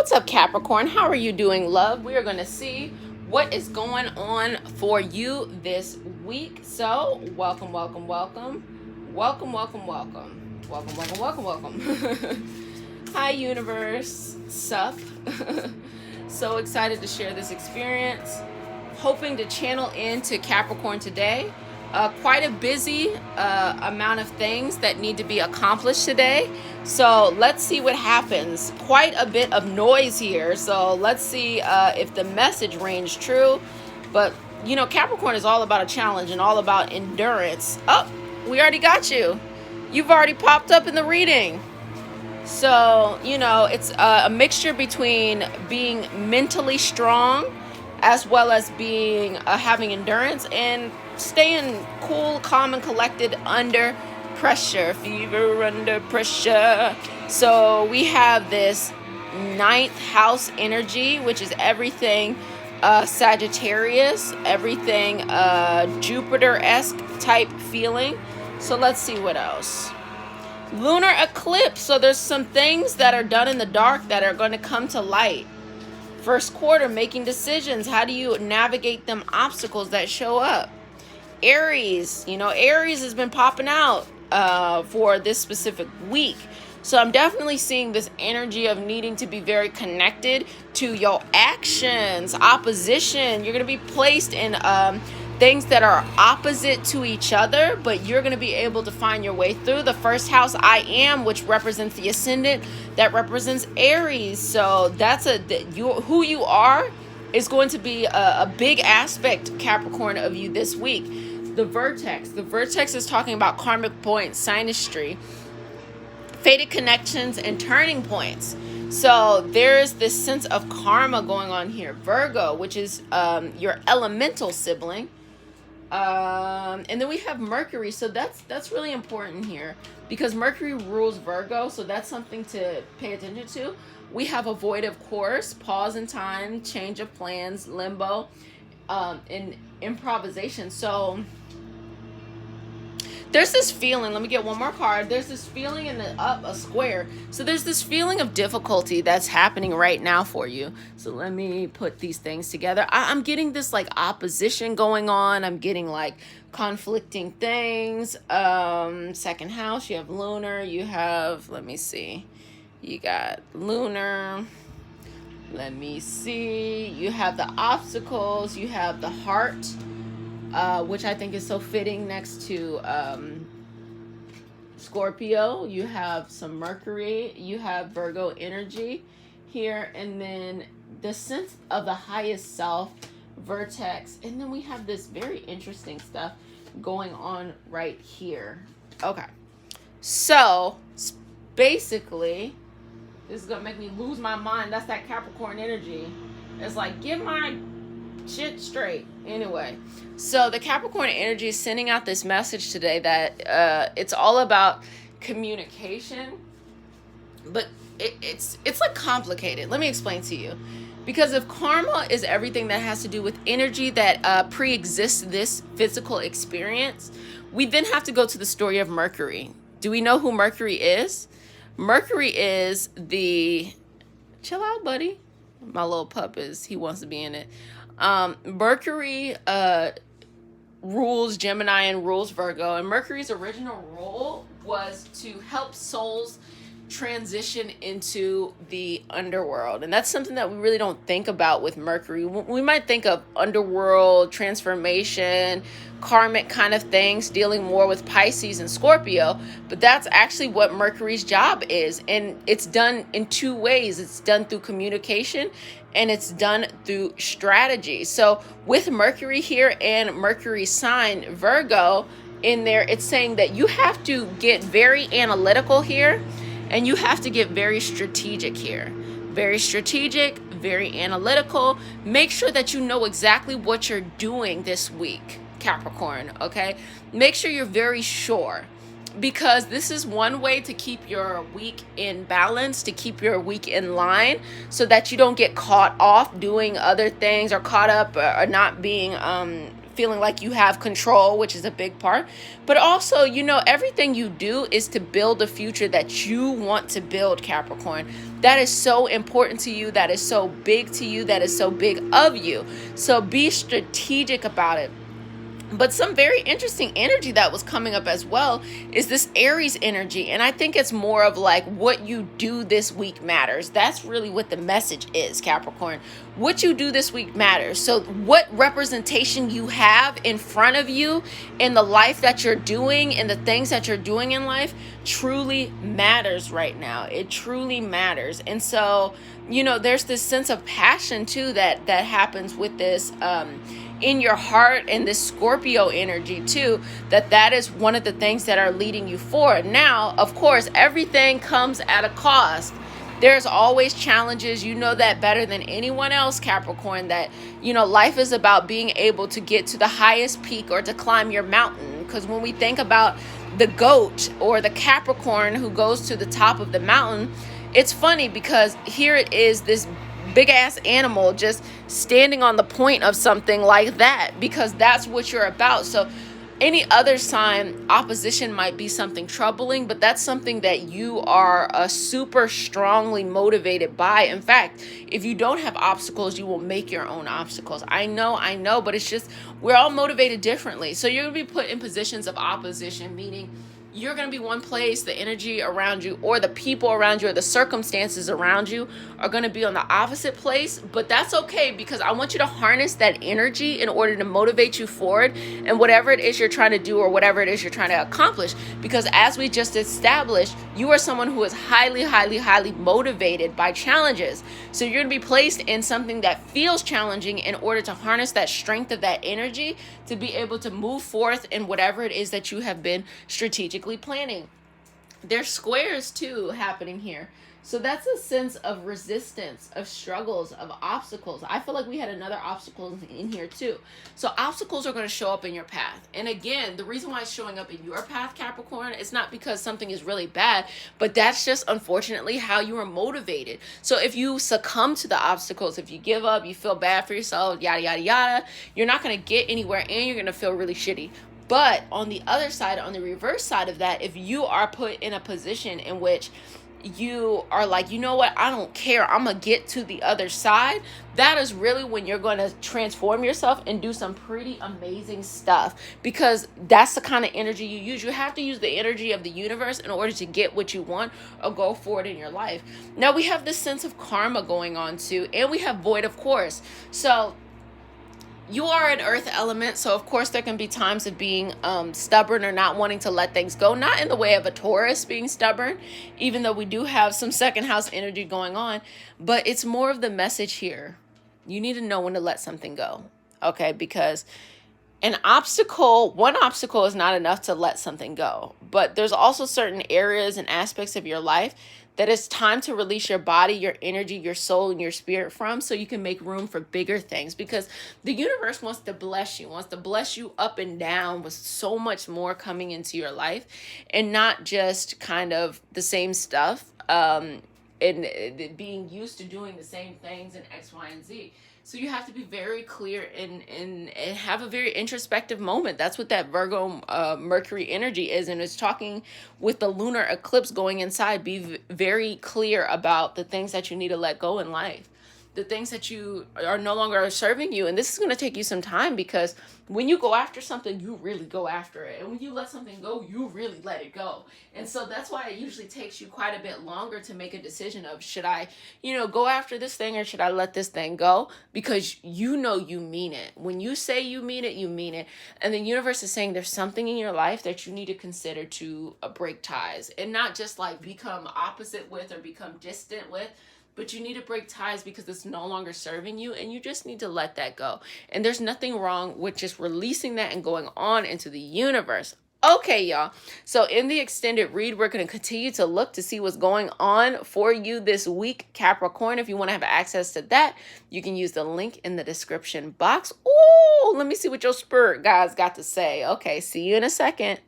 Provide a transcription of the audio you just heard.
What's up, Capricorn? How are you doing, love? We are going to see what is going on for you this week. So, welcome, welcome, welcome. Welcome, welcome, welcome. Welcome, welcome, welcome, welcome. Hi, universe. Sup? So excited to share this experience. Hoping to channel into Capricorn today. Quite a busy amount of things that need to be accomplished today. So let's see what happens. Quite a bit of noise here. So let's see if the message rings true. But, you know, Capricorn is all about a challenge and all about endurance. Oh, we already got you. You've already popped up in the reading. So, you know, it's a mixture between being mentally strong as well as being having endurance and staying cool, calm, and collected under pressure. Fever under pressure. So we have this ninth house energy, which is everything Sagittarius, everything Jupiter-esque type feeling. So let's see what else. Lunar eclipse. So there's some things that are done in the dark that are going to come to light. First quarter, making decisions. How do you navigate them obstacles that show up? Aries, you know, Aries has been popping out for this specific week. So I'm definitely seeing this energy of needing to be very connected to your actions. Opposition, you're going to be placed in things that are opposite to each other, but you're going to be able to find your way through. The first house, I am, which represents the ascendant, that represents Aries. So that's who you are is going to be a big aspect, Capricorn, of you this week. The vertex is talking about karmic points, synastry, fated connections, and turning points. So there's this sense of karma going on here. Virgo, which is your elemental sibling. And then we have Mercury. So that's really important here because Mercury rules Virgo. So that's something to pay attention to. We have avoidant course, pause in time, change of plans, limbo, and improvisation. So there's this feeling, let me get one more card. There's this feeling in the up a square. So there's this feeling of difficulty that's happening right now for you. So let me put these things together. I'm getting this like opposition going on. I'm getting like conflicting things. Second house, you have lunar, you have, let me see. You got lunar. Let me see. You have the obstacles. You have the heart, which I think is so fitting next to Scorpio. You have some Mercury. You have Virgo energy here. And then the sense of the highest self, vertex. And then we have this very interesting stuff going on right here. Okay. So basically, this is going to make me lose my mind. That's that Capricorn energy. It's like, get my shit straight. Anyway, so the Capricorn energy is sending out this message today that it's all about communication. But it's like complicated. Let me explain to you. Because if karma is everything that has to do with energy that pre-exists this physical experience, we then have to go to the story of Mercury. Do we know who Mercury is? Mercury is the, chill out, buddy. My little pup he wants to be in it. Mercury rules Gemini and rules Virgo. And Mercury's original role was to help souls transition into the underworld. And that's something that we really don't think about with Mercury. We might think of underworld, transformation, karmic kind of things, dealing more with Pisces and Scorpio, but that's actually what Mercury's job is. And it's done in two ways. It's done through communication and it's done through strategy. So with Mercury here and Mercury sign Virgo in there, it's saying that you have to get very analytical here. And you have to get very strategic here. Very strategic, very analytical. Make sure that you know exactly what you're doing this week, Capricorn, okay? Make sure you're very sure. Because this is one way to keep your week in balance, to keep your week in line, so that you don't get caught off doing other things or caught up or not being feeling like you have control, which is a big part. But also, everything you do is to build a future that you want to build, Capricorn. That is so important to you. That is so big to you. That is so big of you. So be strategic about it. But some very interesting energy that was coming up as well is this Aries energy. And I think it's more of like what you do this week matters. That's really what the message is, Capricorn. What you do this week matters. So what representation you have in front of you in the life that you're doing and the things that you're doing in life truly matters right now. It truly matters. And so, there's this sense of passion too that happens with this in your heart, and this Scorpio energy too, that is one of the things that are leading you forward. Now, of course, everything comes at a cost. There's always challenges. You know that better than anyone else, Capricorn, that, life is about being able to get to the highest peak or to climb your mountain. Because when we think about the goat or the Capricorn who goes to the top of the mountain, it's funny because here it is, this big ass animal just standing on the point of something like that, because that's what you're about. So any other sign, opposition might be something troubling, but that's something that you are super strongly motivated by. In fact, if you don't have obstacles, you will make your own obstacles. I know, but it's just, we're all motivated differently. So you're going to be put in positions of opposition, meaning you're going to be one place, the energy around you or the people around you or the circumstances around you are going to be on the opposite place. But that's okay, because I want you to harness that energy in order to motivate you forward and whatever it is you're trying to do or whatever it is you're trying to accomplish. Because as we just established, you are someone who is highly, highly, highly motivated by challenges. So you're going to be placed in something that feels challenging in order to harness that strength of that energy to be able to move forth in whatever it is that you have been strategically planning. There's squares too happening here. So that's a sense of resistance, of struggles, of obstacles. I feel like we had another obstacle in here too. So obstacles are going to show up in your path. And again, the reason why it's showing up in your path, Capricorn, it's not because something is really bad, but that's just unfortunately how you are motivated. So if you succumb to the obstacles, if you give up, you feel bad for yourself, yada, yada, yada, you're not going to get anywhere and you're going to feel really shitty. But on the other side, on the reverse side of that, if you are put in a position in which you are like, you know what, I don't care, I'm going to get to the other side, that is really when you're going to transform yourself and do some pretty amazing stuff, because that's the kind of energy you use. You have to use the energy of the universe in order to get what you want or go forward in your life. Now we have this sense of karma going on too, and we have void, of course. So you are an earth element, so of course there can be times of being stubborn or not wanting to let things go. Not in the way of a Taurus being stubborn, even though we do have some second house energy going on. But it's more of the message here. You need to know when to let something go, okay? Because one obstacle is not enough to let something go. But there's also certain areas and aspects of your life that it's time to release your body, your energy, your soul, and your spirit from, so you can make room for bigger things. Because the universe wants to bless you up and down with so much more coming into your life, and not just kind of the same stuff, and being used to doing the same things in X, Y, and Z. So you have to be very clear and have a very introspective moment. That's what that Virgo Mercury energy is. And it's talking with the lunar eclipse going inside. Be very clear about the things that you need to let go in life. The things that you are no longer serving you. And this is going to take you some time, because when you go after something, you really go after it. And when you let something go, you really let it go. And so that's why it usually takes you quite a bit longer to make a decision of, should I, go after this thing, or should I let this thing go? Because you mean it. When you say you mean it, you mean it. And the universe is saying there's something in your life that you need to consider to break ties, and not just like become opposite with or become distant with. But you need to break ties because it's no longer serving you, and you just need to let that go. And there's nothing wrong with just releasing that and going on into the universe. Okay, y'all. So in the extended read, we're going to continue to look to see what's going on for you this week, Capricorn. If you want to have access to that, you can use the link in the description box. Ooh, let me see what your spirit guys got to say. Okay, see you in a second.